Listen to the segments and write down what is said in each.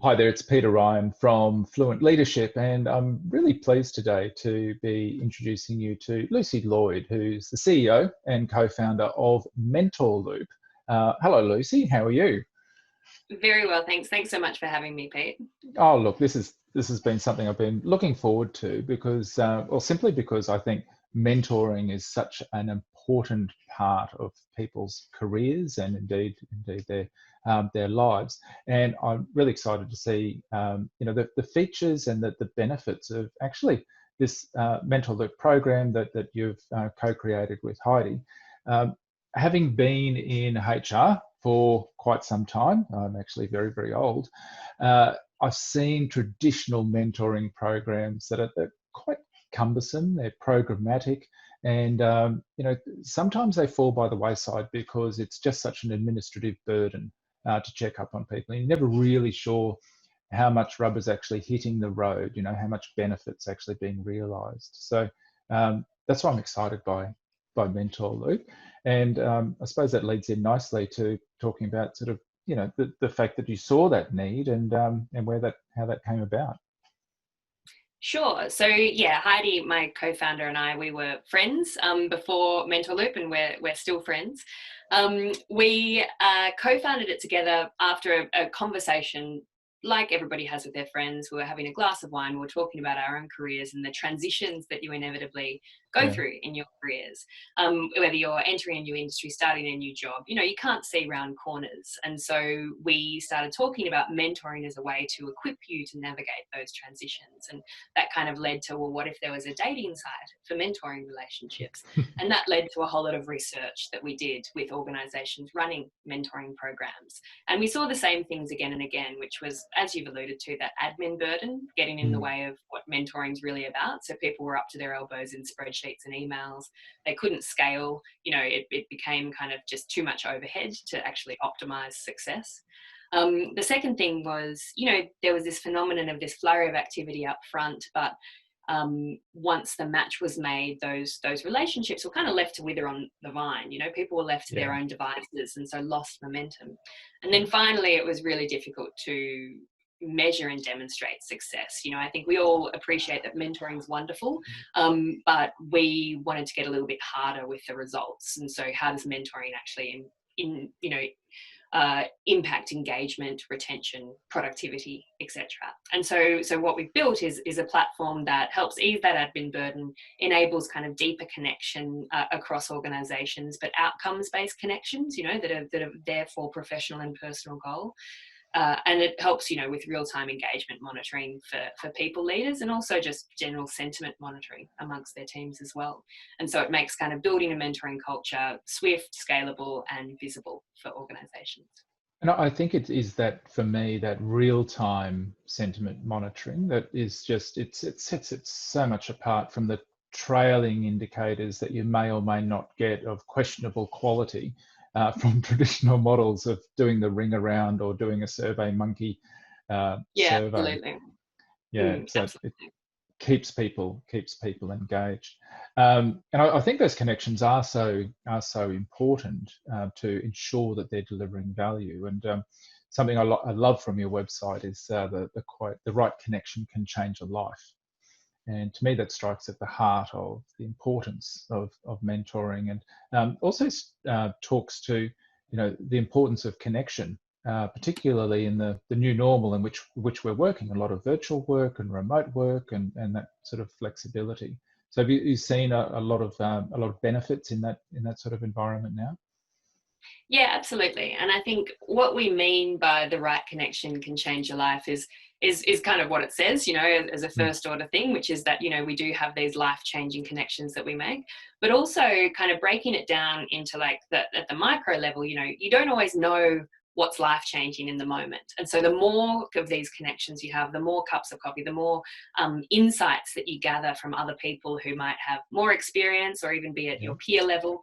Hi there, it's Peter Ryan from Fluent Leadership, and I'm really pleased today to be introducing you to Lucy Lloyd, who's the CEO and co-founder of MentorLoop. Hello, Lucy. How are you? Very well, thanks. Thanks so much for having me, Pete. Oh, look, this has been something I've been looking forward to because, well, simply because I think mentoring is such an important part of people's careers and indeed their lives. And I'm really excited to see, the features and the benefits of actually this MentorLoop program that you've co-created with Heidi. Having been in HR for quite some time, I'm actually very, very old. I've seen traditional mentoring programs that are quite cumbersome, they're programmatic, and sometimes they fall by the wayside because it's just such an administrative burden to check up on people. And you're never really sure how much rubber's actually hitting the road, how much benefit's actually being realised. So that's why I'm excited by MentorLoop. And I suppose that leads in nicely to talking about sort of, the fact that you saw that need and how that came about. Sure. So yeah, Heidi, my co-founder, and I, we were friends before MentorLoop, and we're still friends. We co-founded it together after a conversation like everybody has with their friends. We were having a glass of wine, we were talking about our own careers and the transitions that you inevitably go through in your careers. Whether you're entering a new industry, starting a new job, you can't see round corners. And so we started talking about mentoring as a way to equip you to navigate those transitions. And that kind of led to, well, what if there was a dating site for mentoring relationships? And that led to a whole lot of research that we did with organizations running mentoring programs. And we saw the same things again and again, which was, as you've alluded to, that admin burden getting in the way of what mentoring is really about. So people were up to their elbows in spreadsheets and emails. They couldn't scale. It became kind of just too much overhead to actually optimize success. The second thing was, there was this phenomenon of this flurry of activity up front, but once the match was made, those relationships were kind of left to wither on the vine. People were left to their own devices and so lost momentum. And then finally, it was really difficult to measure and demonstrate success. I think we all appreciate that mentoring is wonderful, but we wanted to get a little bit harder with the results. And so how does mentoring actually impact engagement, retention, productivity, etc. And so what we've built is a platform that helps ease that admin burden, enables kind of deeper connection across organizations, but outcomes-based connections, that are there for professional and personal goal. And it helps, with real-time engagement monitoring for people leaders, and also just general sentiment monitoring amongst their teams as well. And so it makes kind of building a mentoring culture swift, scalable, and visible for organizations. And I think it is that, for me, that real-time sentiment monitoring that is just, it sets it so much apart from the trailing indicators that you may or may not get of questionable quality from traditional models of doing the ring around or doing a survey monkey survey. Absolutely. So absolutely. It keeps people engaged, and I think those connections are so important to ensure that they're delivering value. And something I love from your website is the quote: "The right connection can change a life." And to me, that strikes at the heart of the importance of mentoring, and also talks to the importance of connection, particularly in the new normal in which we're working, a lot of virtual work and remote work, and that sort of flexibility. So have you seen a lot of benefits in that sort of environment now? Yeah, absolutely. And I think what we mean by the right connection can change your life is kind of what it says, as a first order thing, which is that, we do have these life-changing connections that we make, but also kind of breaking it down into like at the micro level, you don't always know what's life-changing in the moment. And so the more of these connections you have, the more cups of coffee, the more insights that you gather from other people who might have more experience or even be at your peer level.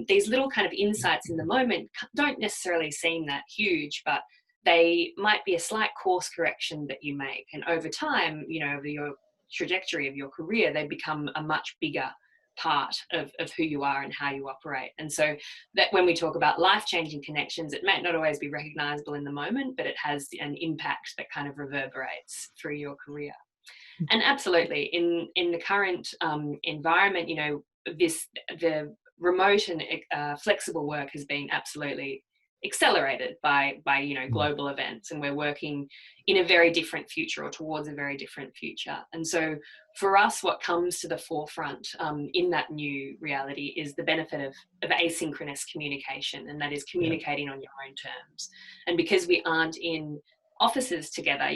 These little kind of insights in the moment don't necessarily seem that huge, but they might be a slight course correction that you make. And over time, over your trajectory of your career, they become a much bigger part of who you are and how you operate. And so that when we talk about life-changing connections, it might not always be recognizable in the moment, but it has an impact that kind of reverberates through your career. And absolutely, in the current environment, the remote and flexible work has been absolutely accelerated by global events, and we're working in a very different future, or towards a very different future. And so for us, what comes to the forefront in that new reality is the benefit of asynchronous communication, and that is communicating on your own terms. And because we aren't in offices together,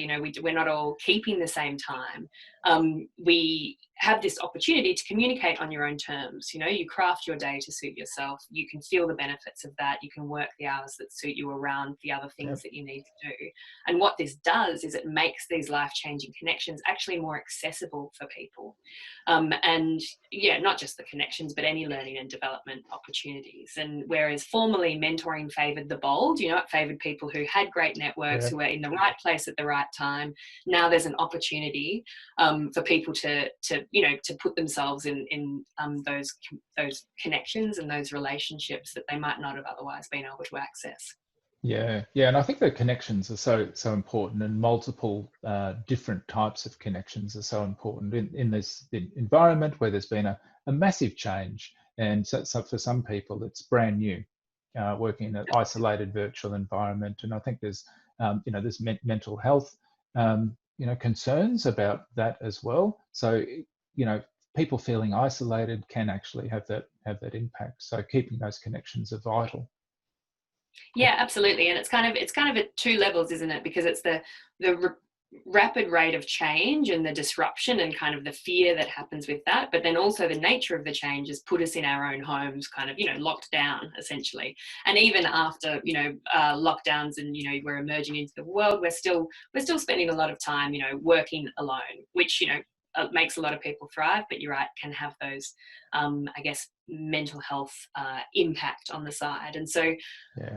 we're not all keeping the same time, we have this opportunity to communicate on your own terms. You craft your day to suit yourself. You can feel the benefits of that. You can work the hours that suit you around the other things that you need to do. And what this does is it makes these life-changing connections actually more accessible for people. And not just the connections, but any learning and development opportunities. And whereas formerly mentoring favoured the bold, it favoured people who had great networks, who were in the right place at the right time. Now there's an opportunity for people to put themselves in those connections and those relationships that they might not have otherwise been able to access. Yeah, and I think the connections are so important, and multiple different types of connections are so important in this environment where there's been a massive change. And so for some people, it's brand new, working in an isolated virtual environment. And I think there's mental health concerns about that as well. So people feeling isolated can actually have that impact. So keeping those connections are vital. Yeah, absolutely. And it's kind of at two levels, isn't it? Because it's the rapid rate of change and the disruption and kind of the fear that happens with that. But then also the nature of the change has put us in our own homes, kind of, locked down essentially. And even after, lockdowns and, we're emerging into the world, we're still spending a lot of time, working alone, which, makes a lot of people thrive, but you're right, can have those, mental health impact on the side. And so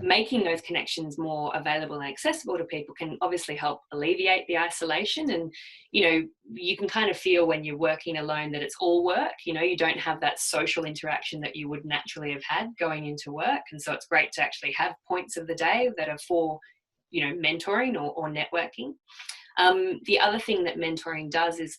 making those connections more available and accessible to people can obviously help alleviate the isolation. And, you can kind of feel when you're working alone that it's all work, you don't have that social interaction that you would naturally have had going into work. And so it's great to actually have points of the day that are for, mentoring or networking. The other thing that mentoring does is,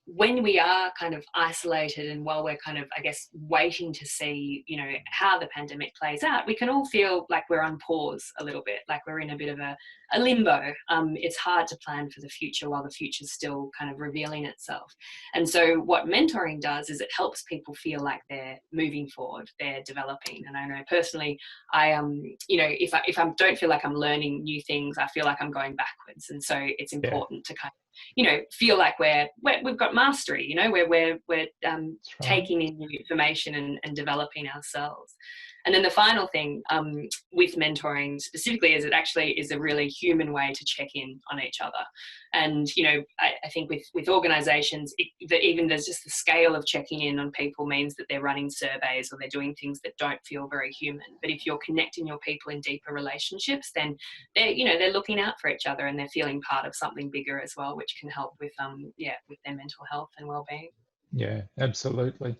when we are kind of isolated and while we're kind of, waiting to see, how the pandemic plays out, we can all feel like we're on pause a little bit, like we're in a bit of a limbo. It's hard to plan for the future while the future's still kind of revealing itself. And so what mentoring does is it helps people feel like they're moving forward, they're developing. And I know personally, I if I don't feel like I'm learning new things, I feel like I'm going backwards. And so it's important to kind of feel like we've got mastery, where we're taking in new information and developing ourselves. And then the final thing with mentoring specifically is it actually is a really human way to check in on each other. And, I think with organizations, that even there's just the scale of checking in on people means that they're running surveys or they're doing things that don't feel very human. But if you're connecting your people in deeper relationships, then they're looking out for each other and they're feeling part of something bigger as well, which can help with their mental health and well-being. Yeah, absolutely.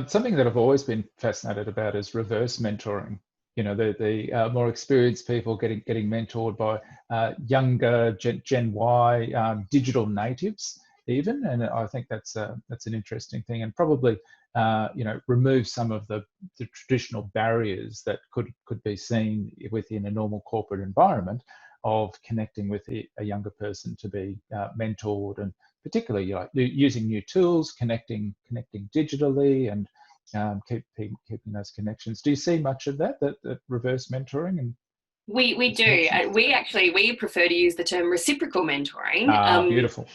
Something that I've always been fascinated about is reverse mentoring. The more experienced people getting mentored by younger Gen Y digital natives, even, and I think that's an interesting thing, and probably remove some of the traditional barriers that could be seen within a normal corporate environment of connecting with a younger person to be mentored, and particularly using new tools, connecting digitally, and keeping those connections. Do you see much of that reverse mentoring? And we do. We prefer to use the term reciprocal mentoring. Beautiful.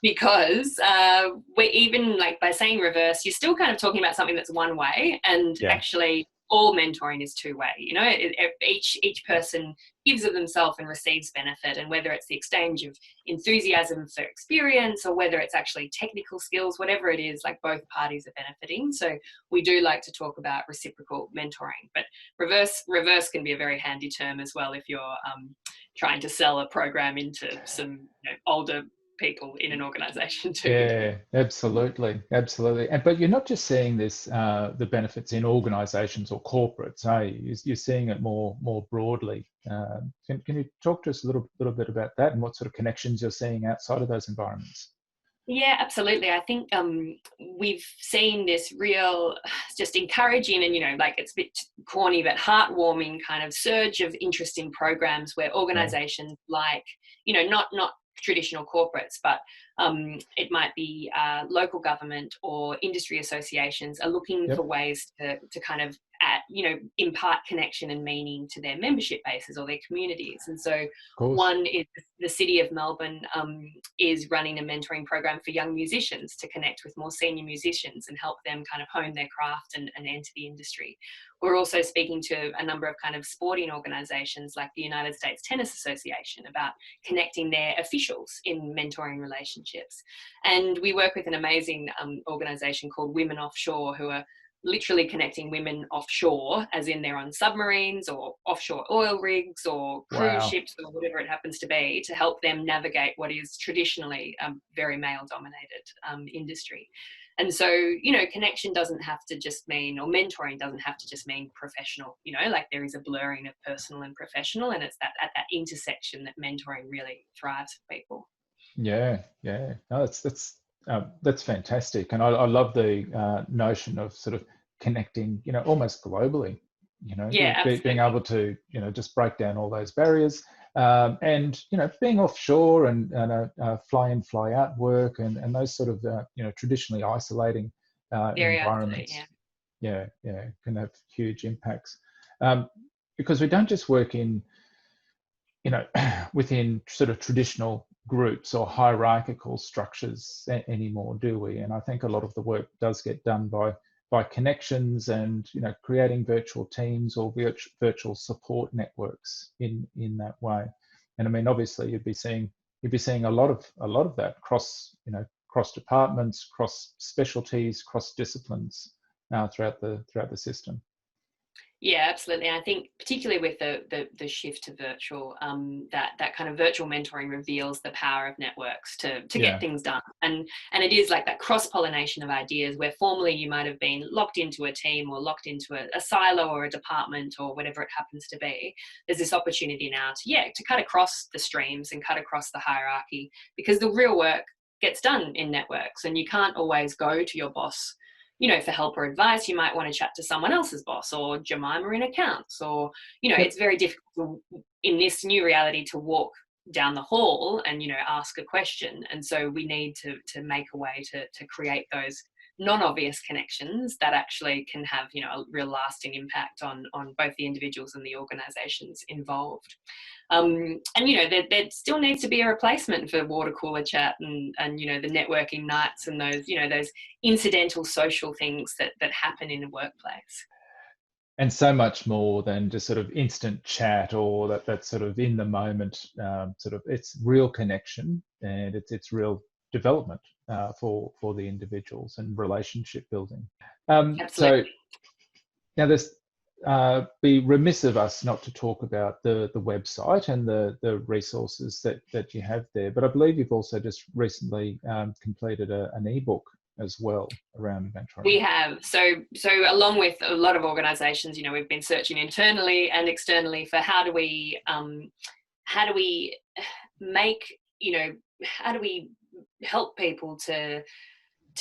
Because we even, like, by saying reverse, you're still kind of talking about something that's one way, and actually all mentoring is two-way. You know, each person gives of themselves and receives benefit, and whether it's the exchange of enthusiasm for experience or whether it's actually technical skills, whatever it is, like both parties are benefiting. So we do like to talk about reciprocal mentoring, but reverse can be a very handy term as well if you're trying to sell a program into some older people in an organization too. Yeah, absolutely, absolutely. And but you're not just seeing this the benefits in organisations or corporates, are you? You're seeing it more broadly. Can you talk to us a little bit about that and what sort of connections you're seeing outside of those environments? Yeah, absolutely. I think we've seen this real, just encouraging and, like it's a bit corny, but heartwarming kind of surge of interest in programs where organizations like, not traditional corporates, but it might be local government or industry associations are looking for ways to kind of impart connection and meaning to their membership bases or their communities. And so one is the City of Melbourne is running a mentoring program for young musicians to connect with more senior musicians and help them kind of hone their craft and enter the industry. We're also speaking to a number of kind of sporting organisations like the United States Tennis Association about connecting their officials in mentoring relationships. And we work with an amazing organisation called Women Offshore, who are literally connecting women offshore, as in they're on submarines or offshore oil rigs or cruise ships or whatever it happens to be, to help them navigate what is traditionally a very male-dominated industry. And so, connection doesn't have to just mean, or mentoring doesn't have to just mean professional, like there is a blurring of personal and professional, and it's at that intersection that mentoring really thrives for people. Yeah. No, that's fantastic, and I love the notion of sort of connecting, almost globally. Being able to, just break down all those barriers, and being offshore and fly in, fly out work and those sort of traditionally isolating environments. Yeah, can have huge impacts, because we don't just work in within sort of traditional groups or hierarchical structures anymore, do we? And I think a lot of the work does get done by connections and creating virtual teams or virtual support networks in that way. And I mean, obviously, you'd be seeing a lot of that cross departments, cross specialties, cross disciplines throughout the system. Yeah, absolutely. I think particularly with the shift to virtual, that kind of virtual mentoring reveals the power of networks to get things done. And it is like that cross-pollination of ideas where formerly you might have been locked into a team or locked into a silo or a department or whatever it happens to be. There's this opportunity now to cut across the streams and cut across the hierarchy, because the real work gets done in networks, and you can't always go to your boss for help or advice. You might want to chat to someone else's boss or Jemima in accounts, or, it's very difficult in this new reality to walk down the hall and, ask a question. And so we need to make a way to create those non-obvious connections that actually can have, a real lasting impact on both the individuals and the organizations involved. And there still needs to be a replacement for water cooler chat and the networking nights and those those incidental social things that happen in a workplace. And so much more than just sort of instant chat or that sort of in the moment sort of, it's real connection and it's real development for the individuals and relationship building. Absolutely. So now there's be remiss of us not to talk about the website and the resources that you have there. But I believe you've also just recently completed an ebook as well around mentoring. We have. So along with a lot of organisations, we've been searching internally and externally for how do we make, how do we help people to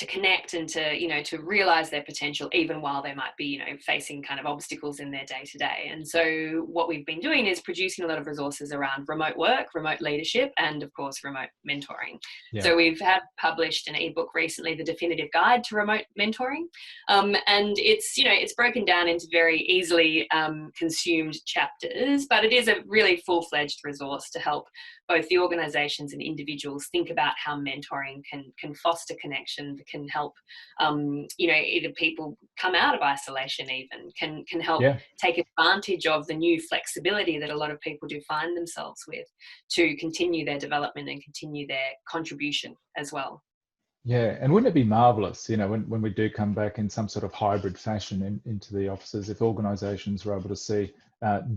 connect and to realize their potential even while they might be facing kind of obstacles in their day to day. And so what we've been doing is producing a lot of resources around remote work, remote leadership, and of course remote mentoring. So we've published an ebook recently, The Definitive Guide to Remote Mentoring, and it's broken down into very easily consumed chapters, but it is a really full-fledged resource to help both the organisations and individuals think about how mentoring can foster connection, can help, either people come out of isolation, even can help Yeah. take advantage of the new flexibility that a lot of people do find themselves with to continue their development and continue their contribution as well. Yeah, and wouldn't it be marvelous, when we do come back in some sort of hybrid fashion into the offices, if organisations were able to see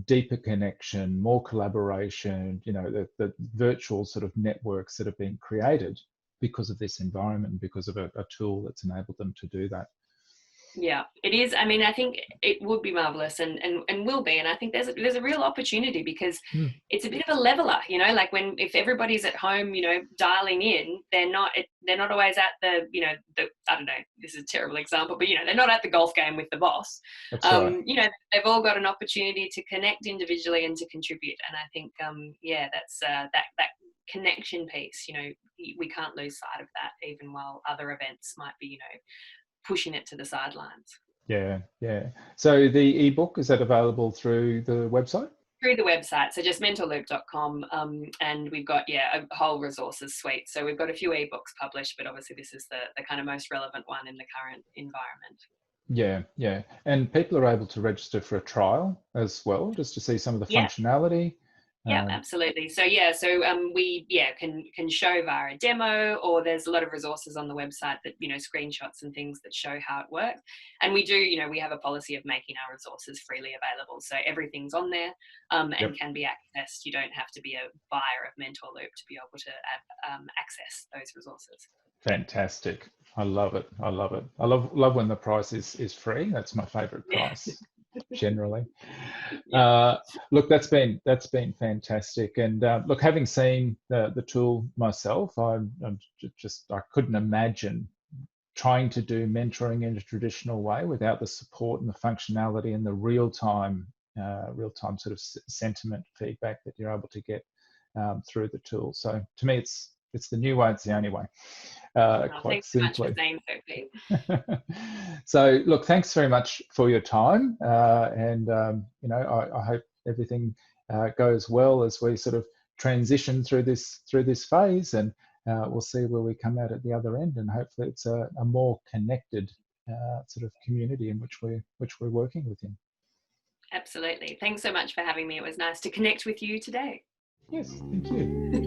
deeper connection, more collaboration, the virtual sort of networks that have been created because of this environment, because of a tool that's enabled them to do that. Yeah, it is. I mean, I think it would be marvelous and will be. And I think there's a real opportunity because it's a bit of a leveler, like if everybody's at home, dialing in, they're not always at the I don't know, this is a terrible example, but they're not at the golf game with the boss. That's right. They've all got an opportunity to connect individually and to contribute. And I think, that's that connection piece, we can't lose sight of that, even while other events might be, pushing it to the sidelines. Yeah. So the ebook, is that available through the website? Through the website, so just mentorloop.com, and we've got a whole resources suite. So we've got a few ebooks published, but obviously this is the kind of most relevant one in the current environment. Yeah. And people are able to register for a trial as well, just to see some of the functionality. Yeah, absolutely. So we can show via a demo, or there's a lot of resources on the website that screenshots and things that show how it works. And we do we have a policy of making our resources freely available, so everything's on there and can be accessed. You don't have to be a buyer of MentorLoop to be able to access those resources. Fantastic. I love it. I love when the price is free. That's my favorite price. Generally. Look, that's been fantastic, and look, having seen the tool myself, I couldn't imagine trying to do mentoring in a traditional way without the support and the functionality and the real-time sort of sentiment feedback that you're able to get through the tool. So to me, it's the new way, it's the only way. Quite simply. Thanks so much for saying so, Pete. So look, thanks very much for your time, and I hope everything goes well as we sort of transition through this phase, and we'll see where we come out at the other end, and hopefully it's a more connected sort of community in which we're working within. Absolutely. Thanks so much for having me. It was nice to connect with you today. Yes, thank you.